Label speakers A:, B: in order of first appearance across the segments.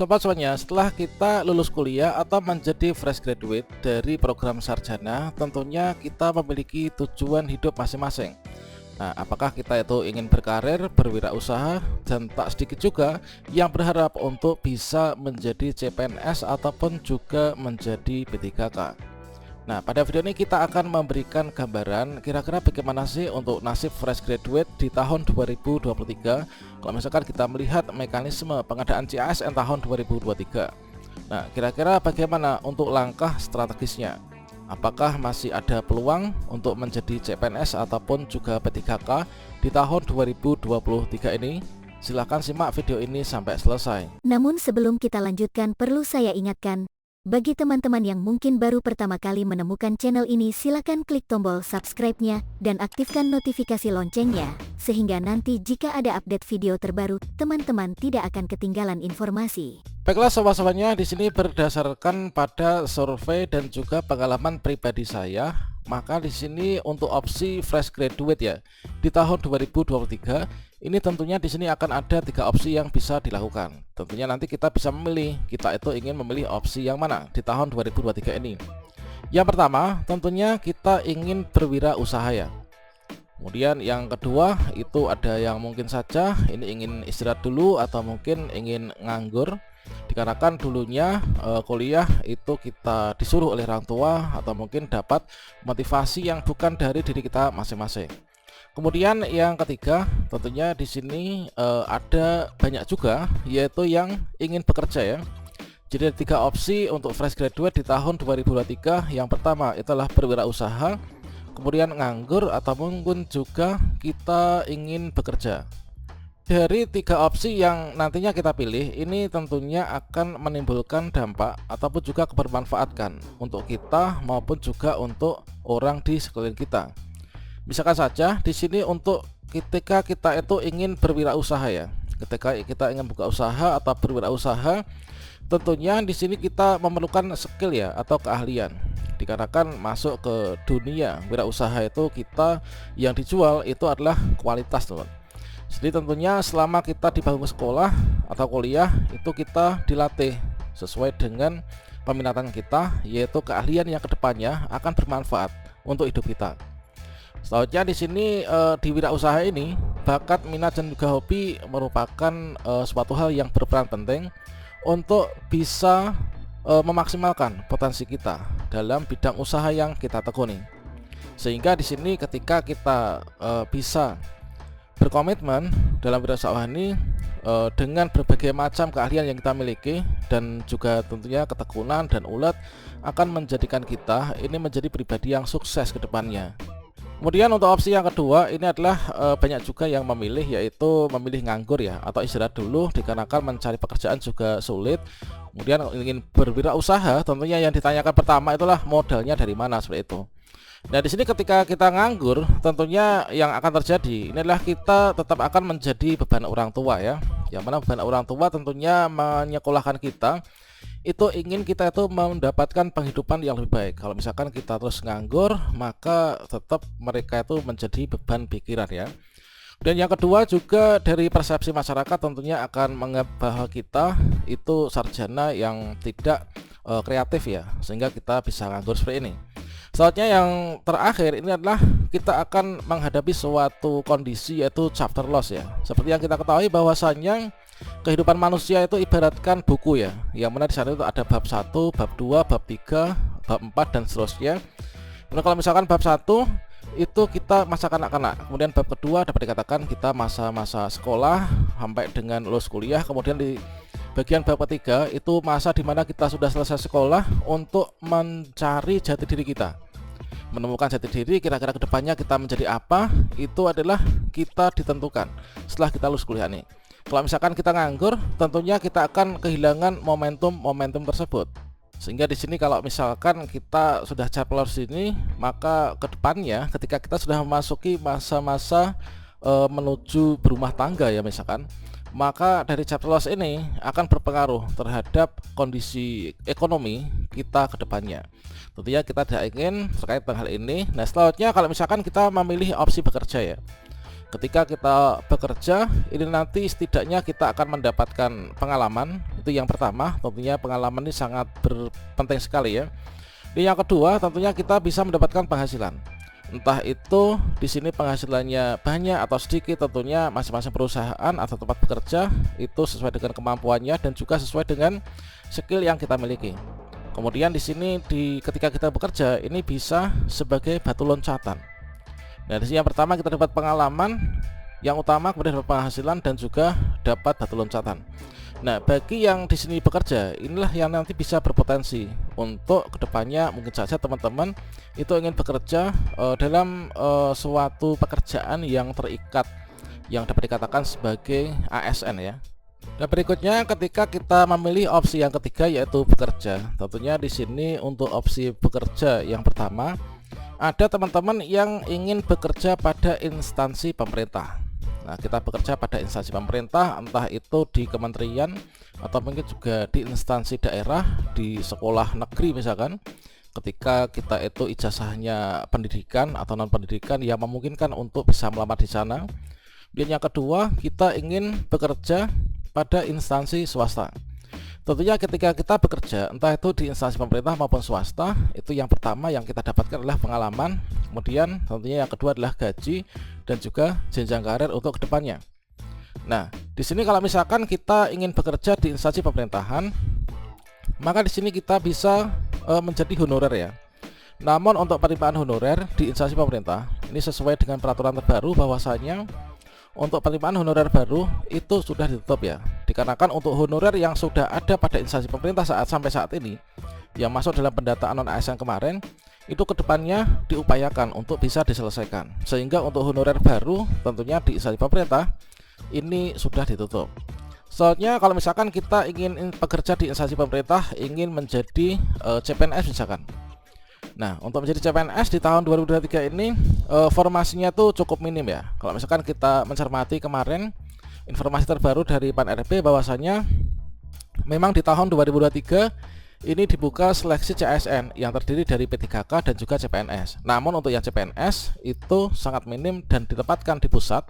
A: Sobat semuanya, setelah kita lulus kuliah atau menjadi fresh graduate dari program sarjana, tentunya kita memiliki tujuan hidup masing-masing. Nah, apakah kita itu ingin berkarir, berwirausaha, dan tak sedikit juga yang berharap untuk bisa menjadi CPNS ataupun juga menjadi P3K. Nah, pada video ini kita akan memberikan gambaran kira-kira bagaimana sih untuk nasib fresh graduate di tahun 2023 kalau misalkan kita melihat mekanisme pengadaan CASN tahun 2023. Nah, kira-kira bagaimana untuk langkah strategisnya? Apakah masih ada peluang untuk menjadi CPNS ataupun juga P3K di tahun 2023 ini? Silahkan simak video ini sampai selesai.
B: Namun sebelum kita lanjutkan, perlu saya ingatkan, bagi teman-teman yang mungkin baru pertama kali menemukan channel ini, silakan klik tombol subscribe-nya dan aktifkan notifikasi loncengnya, sehingga nanti jika ada update video terbaru, teman-teman tidak akan ketinggalan informasi.
A: Baiklah sobat-sobatnya, di sini berdasarkan pada survei dan juga pengalaman pribadi saya, maka di sini untuk opsi fresh graduate ya di tahun 2023 ini tentunya di sini akan ada 3 opsi yang bisa dilakukan. Tentunya nanti kita bisa memilih, kita itu ingin memilih opsi yang mana di tahun 2023 ini. Yang pertama, tentunya kita ingin berwirausaha ya. Kemudian yang kedua itu ada yang mungkin saja ini ingin istirahat dulu atau mungkin ingin nganggur. Dikarenakan dulunya kuliah itu kita disuruh oleh orang tua atau mungkin dapat motivasi yang bukan dari diri kita masing-masing. Kemudian yang ketiga, tentunya di sini ada banyak juga yaitu yang ingin bekerja ya. Jadi ada 3 opsi untuk fresh graduate di tahun 2023. Yang pertama itulah berwirausaha, kemudian nganggur atau mungkin juga kita ingin bekerja. Dari 3 opsi yang nantinya kita pilih ini tentunya akan menimbulkan dampak ataupun juga bermanfaatkan untuk kita maupun juga untuk orang di sekeliling kita. Misalkan saja di sini untuk ketika kita itu ingin berwirausaha ya. Ketika kita ingin buka usaha atau berwirausaha, tentunya di sini kita memerlukan skill ya atau keahlian. Dikarenakan masuk ke dunia wirausaha itu kita yang dijual itu adalah kualitas, teman. Jadi tentunya selama kita di bangku sekolah atau kuliah itu kita dilatih sesuai dengan peminatan kita, yaitu keahlian yang kedepannya akan bermanfaat untuk hidup kita. Selanjutnya di sini di wirausaha ini bakat, minat dan juga hobi merupakan suatu hal yang berperan penting untuk bisa memaksimalkan potensi kita dalam bidang usaha yang kita tekuni. Sehingga di sini ketika kita bisa berkomitmen dalam wirausaha ini dengan berbagai macam keahlian yang kita miliki dan juga tentunya ketekunan dan ulet akan menjadikan kita ini menjadi pribadi yang sukses ke depannya. Kemudian untuk opsi yang kedua ini adalah banyak juga yang memilih, yaitu memilih nganggur ya atau istirahat dulu dikarenakan mencari pekerjaan juga sulit. Kemudian ingin berwirausaha, tentunya yang ditanyakan pertama itulah modalnya dari mana, seperti itu. Nah di sini ketika kita nganggur, tentunya yang akan terjadi ini adalah kita tetap akan menjadi beban orang tua ya. Yang mana beban orang tua tentunya menyekolahkan kita, itu ingin kita itu mendapatkan penghidupan yang lebih baik. Kalau misalkan kita terus nganggur, maka tetap mereka itu menjadi beban pikiran ya. Dan yang kedua juga dari persepsi masyarakat tentunya akan menganggap bahwa kita itu sarjana yang tidak kreatif ya, sehingga kita bisa nganggur seperti ini. Selanjutnya yang terakhir ini adalah kita akan menghadapi suatu kondisi yaitu chapter loss ya. Seperti yang kita ketahui bahwasannya kehidupan manusia itu ibaratkan buku ya, yang mana di sana itu ada bab 1, bab 2, bab 3, bab 4 dan seterusnya. Nah, kalau misalkan bab 1 itu kita masa kanak-kanak, kemudian bab kedua dapat dikatakan kita masa-masa sekolah sampai dengan lulus kuliah, kemudian di bagian bab ketiga itu masa dimana kita sudah selesai sekolah untuk mencari jati diri kita, menemukan jati diri kira-kira kedepannya kita menjadi apa, itu adalah kita ditentukan setelah kita lulus kuliah nih. Kalau misalkan kita nganggur, tentunya kita akan kehilangan momentum tersebut. Sehingga di sini kalau misalkan kita sudah caplos ini, maka kedepannya ketika kita sudah memasuki masa-masa menuju berumah tangga ya misalkan, maka dari chapter loss ini akan berpengaruh terhadap kondisi ekonomi kita ke depannya. Tentunya kita tidak ingin terkait dengan hal ini. Nah selanjutnya kalau misalkan kita memilih opsi bekerja ya, Ketika kita bekerja, ini nanti setidaknya kita akan mendapatkan pengalaman. Itu yang pertama, tentunya pengalaman ini sangat berpenting sekali ya. Ini yang kedua, tentunya kita bisa mendapatkan penghasilan. Entah itu di sini penghasilannya banyak atau sedikit, tentunya masing-masing perusahaan atau tempat bekerja itu sesuai dengan kemampuannya dan juga sesuai dengan skill yang kita miliki. Kemudian di sini ketika kita bekerja ini bisa sebagai batu loncatan. Nah, di sini yang pertama kita dapat pengalaman, yang utama kemudian dapat penghasilan dan juga dapat batu loncatan. Nah, bagi yang di sini bekerja, inilah yang nanti bisa berpotensi untuk kedepannya. Mungkin saja teman-teman itu ingin bekerja dalam suatu pekerjaan yang terikat, yang dapat dikatakan sebagai ASN ya. Dan berikutnya ketika kita memilih opsi yang ketiga yaitu bekerja, tentunya di sini untuk opsi bekerja yang pertama, ada teman-teman yang ingin bekerja pada instansi pemerintah. Nah, kita bekerja pada instansi pemerintah, entah itu di kementerian atau mungkin juga di instansi daerah, di sekolah negeri misalkan. Ketika kita itu ijazahnya pendidikan atau non pendidikan yang memungkinkan untuk bisa melamar di sana. Dan yang kedua, kita ingin bekerja pada instansi swasta. Tentunya ketika kita bekerja entah itu di instansi pemerintah maupun swasta, itu yang pertama yang kita dapatkan adalah pengalaman. Kemudian tentunya yang kedua adalah gaji dan juga jenjang karir untuk kedepannya. Nah, di sini kalau misalkan kita ingin bekerja di instansi pemerintahan, maka di sini kita bisa menjadi honorer ya. Namun untuk penerimaan honorer di instansi pemerintah ini sesuai dengan peraturan terbaru bahwasanya untuk penerimaan honorer baru itu sudah ditutup ya, dikarenakan untuk honorer yang sudah ada pada instansi pemerintah sampai saat ini yang masuk dalam pendataan non ASN kemarin, itu kedepannya diupayakan untuk bisa diselesaikan, sehingga untuk honorer baru tentunya di instansi pemerintah ini sudah ditutup. Soalnya kalau misalkan kita ingin bekerja di instansi pemerintah, ingin menjadi CPNS misalkan. Nah, untuk menjadi CPNS di tahun 2023 ini formasinya tuh cukup minim ya. Kalau misalkan kita mencermati kemarin informasi terbaru dari Pan RB bahwasanya memang di tahun 2023 ini dibuka seleksi CASN yang terdiri dari P3K dan juga CPNS. Namun untuk yang CPNS itu sangat minim dan ditempatkan di pusat,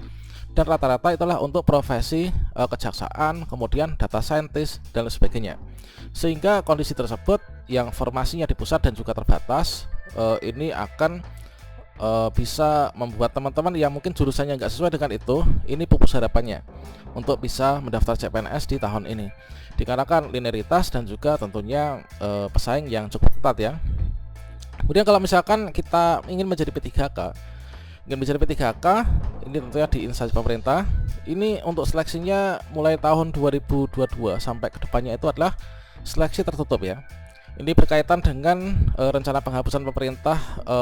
A: dan rata-rata itulah untuk profesi kejaksaan, kemudian data scientist dan sebagainya. Sehingga kondisi tersebut yang formasinya di pusat dan juga terbatas ini akan bisa membuat teman-teman yang mungkin jurusannya nggak sesuai dengan itu, ini pupus harapannya untuk bisa mendaftar CPNS di tahun ini, dikarenakan linearitas dan juga tentunya pesaing yang cukup ketat ya. Kemudian kalau misalkan kita ingin menjadi P3K, ini tentunya di instansi pemerintah. Ini untuk seleksinya mulai tahun 2022 sampai kedepannya itu adalah seleksi tertutup ya. Ini berkaitan dengan rencana penghapusan pemerintah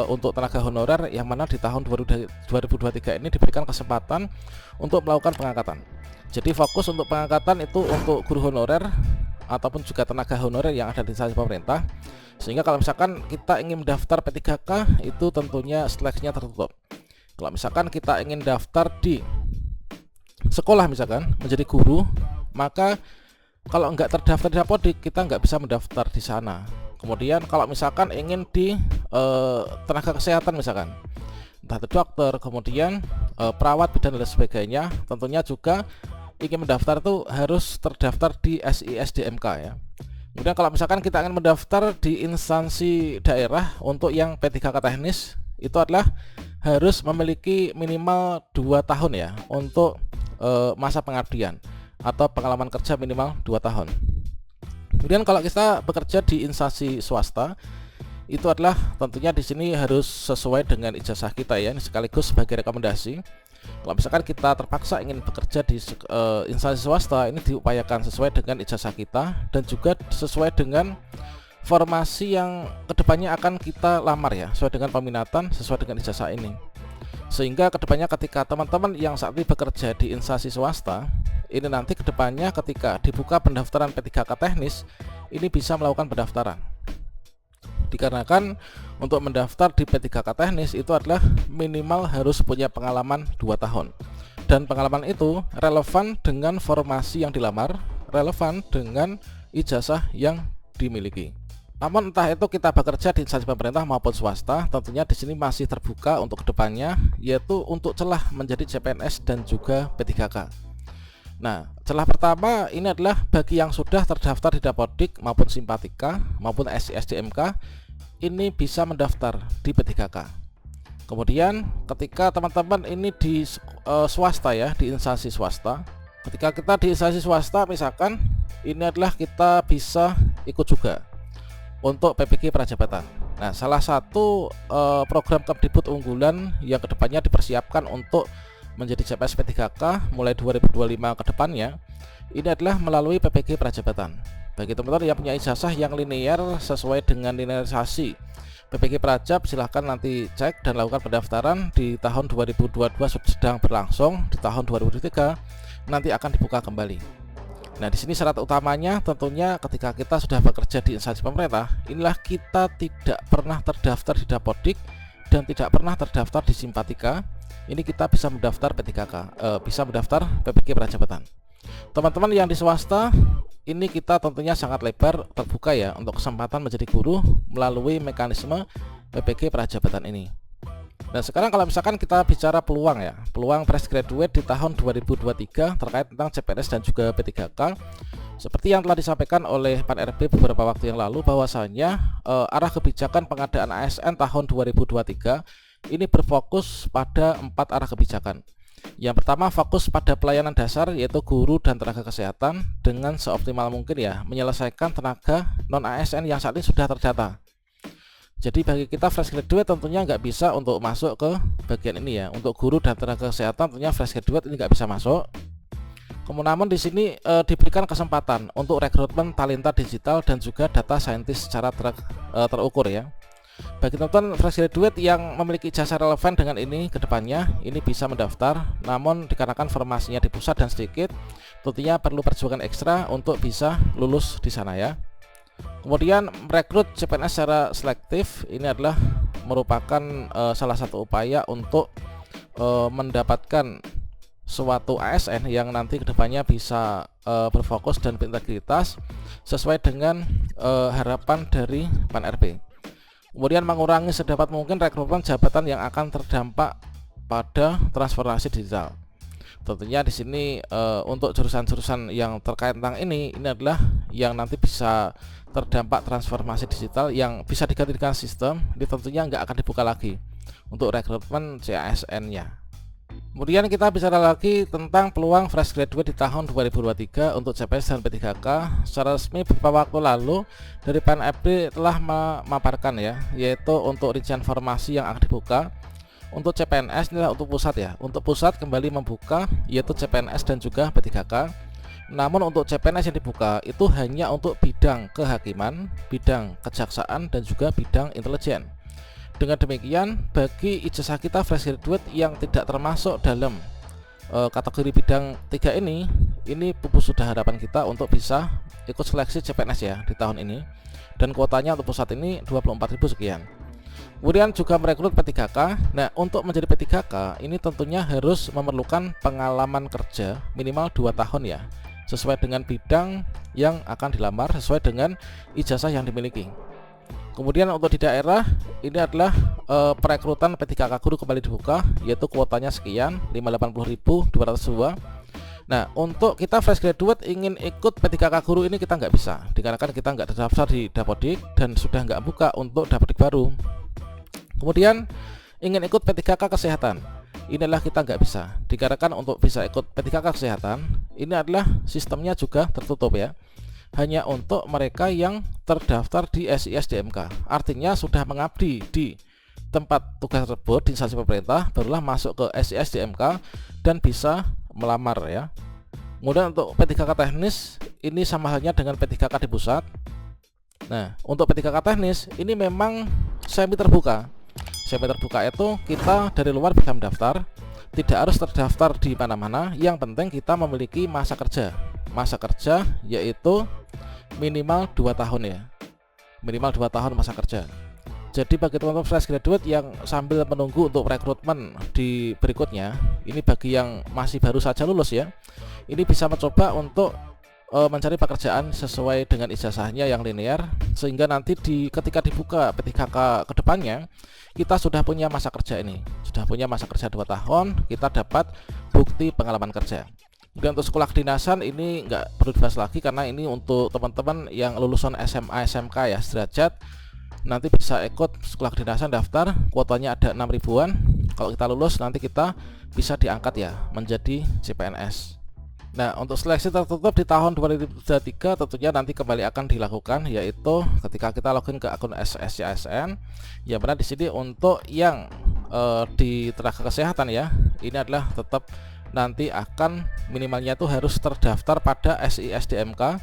A: untuk tenaga honorer, yang mana di tahun 2023 ini diberikan kesempatan untuk melakukan pengangkatan. Jadi fokus untuk pengangkatan itu untuk guru honorer ataupun juga tenaga honorer yang ada di instansi pemerintah. Sehingga kalau misalkan kita ingin mendaftar P3K itu tentunya seleksinya tertutup. Kalau misalkan kita ingin daftar di sekolah misalkan menjadi guru, maka kalau nggak terdaftar di Dapodik kita nggak bisa mendaftar di sana. Kemudian kalau misalkan ingin di tenaga kesehatan misalkan, entah itu dokter, kemudian perawat, bidan dan sebagainya, tentunya juga ingin mendaftar itu harus terdaftar di SISDMK ya. Kemudian kalau misalkan kita ingin mendaftar di instansi daerah untuk yang P3K teknis, itu adalah harus memiliki minimal 2 tahun ya untuk masa pengabdian atau pengalaman kerja minimal 2 tahun. Kemudian kalau kita bekerja di instansi swasta, itu adalah tentunya di sini harus sesuai dengan ijazah kita ya. Ini sekaligus sebagai rekomendasi. Kalau misalkan kita terpaksa ingin bekerja di instansi swasta, ini diupayakan sesuai dengan ijazah kita dan juga sesuai dengan formasi yang kedepannya akan kita lamar ya, sesuai dengan peminatan, sesuai dengan ijazah ini. Sehingga kedepannya ketika teman-teman yang saat ini bekerja di instansi swasta, ini nanti kedepannya ketika dibuka pendaftaran P3K teknis, ini bisa melakukan pendaftaran. Dikarenakan untuk mendaftar di P3K teknis itu adalah minimal harus punya pengalaman 2 tahun. Dan pengalaman itu relevan dengan formasi yang dilamar, relevan dengan ijazah yang dimiliki. Namun entah itu kita bekerja di instansi pemerintah maupun swasta, tentunya di sini masih terbuka untuk kedepannya, yaitu untuk celah menjadi CPNS dan juga P3K. Nah, celah pertama ini adalah bagi yang sudah terdaftar di Dapodik maupun Simpatika maupun SISDMK, ini bisa mendaftar di P3K. Kemudian ketika teman-teman ini di swasta ya, di instansi swasta, ketika kita di instansi swasta misalkan ini adalah kita bisa ikut juga untuk PPG Prajabatan. Nah, salah satu program Kemdikbud unggulan yang kedepannya dipersiapkan untuk menjadi CPNS P3K mulai 2025 ke depannya, ini adalah melalui PPG Prajabatan. Bagi teman-teman yang punya ijazah yang linear sesuai dengan linearisasi PPG Prajab, silahkan nanti cek dan lakukan pendaftaran. Di tahun 2022 sedang berlangsung, di tahun 2023 nanti akan dibuka kembali. Nah, di sini syarat utamanya tentunya ketika kita sudah bekerja di instansi pemerintah, inilah kita tidak pernah terdaftar di Dapodik dan tidak pernah terdaftar di Simpatika. Ini kita bisa mendaftar P3K, bisa mendaftar PPG Prajabatan. Teman-teman yang di swasta, ini kita tentunya sangat lebar terbuka ya untuk kesempatan menjadi guru melalui mekanisme PPG Prajabatan ini. Nah, sekarang kalau misalkan kita bicara peluang ya, peluang fresh graduate di tahun 2023 terkait tentang CPNS dan juga P3K, seperti yang telah disampaikan oleh Pan RB beberapa waktu yang lalu, bahwasanya arah kebijakan pengadaan ASN tahun 2023 ini berfokus pada 4 arah kebijakan. Yang pertama, fokus pada pelayanan dasar, yaitu guru dan tenaga kesehatan dengan seoptimal mungkin ya, menyelesaikan tenaga non ASN yang saat ini sudah terdata. Jadi bagi kita fresh graduate tentunya nggak bisa untuk masuk ke bagian ini ya. Untuk guru dan tenaga kesehatan tentunya fresh graduate ini nggak bisa masuk. Namun di sini diberikan kesempatan untuk rekrutmen talenta digital dan juga data scientist secara terukur ya. Bagi teman-teman fresh graduate yang memiliki ijazah relevan dengan ini kedepannya, ini bisa mendaftar. Namun dikarenakan formasinya di pusat dan sedikit, tentunya perlu perjuangan ekstra untuk bisa lulus di sana ya. Kemudian merekrut CPNS secara selektif, ini adalah merupakan salah satu upaya untuk mendapatkan suatu ASN yang nanti kedepannya bisa berfokus dan berintegritas sesuai dengan harapan dari Pan RB. Kemudian mengurangi sedapat mungkin rekrutmen jabatan yang akan terdampak pada transformasi digital. Tentunya di sini untuk jurusan-jurusan yang terkait tentang ini adalah yang nanti bisa terdampak transformasi digital yang bisa diganti dengan sistem, ini tentunya nggak akan dibuka lagi untuk rekrutmen CASN-nya. Kemudian kita bicara lagi tentang peluang fresh graduate di tahun 2023 untuk CPNS dan P3K. Secara resmi beberapa waktu lalu dari Pan RB telah memaparkan ya, yaitu untuk rincian formasi yang akan dibuka. Untuk CPNS ini adalah untuk pusat ya. Untuk pusat kembali membuka yaitu CPNS dan juga P3K. Namun untuk CPNS yang dibuka itu hanya untuk bidang kehakiman, bidang kejaksaan dan juga bidang intelijen. Dengan demikian, bagi ijazah kita fresh graduate yang tidak termasuk dalam kategori bidang 3 ini pupus sudah harapan kita untuk bisa ikut seleksi CPNS ya di tahun ini. Dan kuotanya untuk pusat ini 24.000 sekian. Kemudian juga merekrut P3K. Nah, untuk menjadi P3K ini tentunya harus memerlukan pengalaman kerja minimal 2 tahun ya, sesuai dengan bidang yang akan dilamar, sesuai dengan ijazah yang dimiliki. Kemudian untuk di daerah ini adalah perekrutan P3K guru kembali dibuka, yaitu kuotanya sekian 580.202. Nah, untuk kita fresh graduate ingin ikut P3K guru ini kita nggak bisa, dikarenakan kita nggak terdaftar di Dapodik dan sudah nggak buka untuk Dapodik baru. Kemudian ingin ikut P3K kesehatan, inilah kita nggak bisa, dikarenakan untuk bisa ikut P3K kesehatan ini adalah sistemnya juga tertutup ya, hanya untuk mereka yang terdaftar di SISDMK, artinya sudah mengabdi di tempat tugas tersebut di instansi pemerintah, barulah masuk ke SISDMK dan bisa melamar ya. Kemudian untuk P3K teknis ini sama halnya dengan P3K di pusat. Nah, untuk P3K teknis ini memang semi terbuka. Semi terbuka itu kita dari luar bisa mendaftar, tidak harus terdaftar di mana-mana, yang penting kita memiliki masa kerja. Masa kerja yaitu minimal 2 tahun ya. Minimal 2 tahun masa kerja. Jadi bagi teman-teman fresh graduate yang sambil menunggu untuk rekrutmen di berikutnya, ini bagi yang masih baru saja lulus ya, ini bisa mencoba untuk mencari pekerjaan sesuai dengan ijazahnya yang linear, sehingga nanti ketika dibuka P3K ke depannya kita sudah punya masa kerja 2 tahun, kita dapat bukti pengalaman kerja. Kemudian untuk sekolah kedinasan ini nggak perlu dibahas lagi karena ini untuk teman-teman yang lulusan SMA SMK ya sederajat, nanti bisa ikut sekolah kedinasan, daftar, kuotanya ada 6 ribuan. Kalau kita lulus nanti kita bisa diangkat ya menjadi CPNS. Nah, untuk seleksi tertutup di tahun 2023 tentunya nanti kembali akan dilakukan, yaitu ketika kita login ke akun SSCSN. Ya benar, di sini untuk yang di tenaga kesehatan ya, ini adalah tetap nanti akan minimalnya itu harus terdaftar pada SISDMK.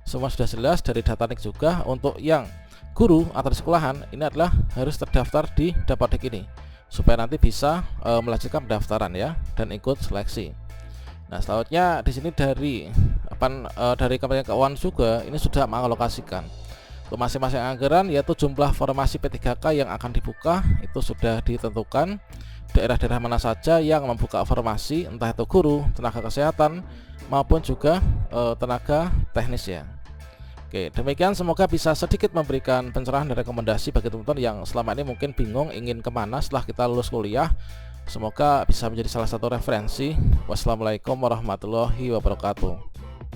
A: Semua sudah jelas dari Datanik juga. Untuk yang guru atau di sekolahan ini adalah harus terdaftar di Dapodik ini supaya nanti bisa melanjutkan pendaftaran ya dan ikut seleksi. Nah, selanjutnya di sini dari Kementerian Keuangan juga ini sudah mengalokasikan untuk masing-masing anggaran, yaitu jumlah formasi P3K yang akan dibuka itu sudah ditentukan. Daerah-daerah mana saja yang membuka formasi, entah itu guru, tenaga kesehatan maupun juga tenaga teknis ya. Oke, demikian, semoga bisa sedikit memberikan pencerahan dan rekomendasi bagi teman-teman yang selama ini mungkin bingung ingin kemana setelah kita lulus kuliah. Semoga bisa menjadi salah satu referensi. Wassalamualaikum warahmatullahi wabarakatuh.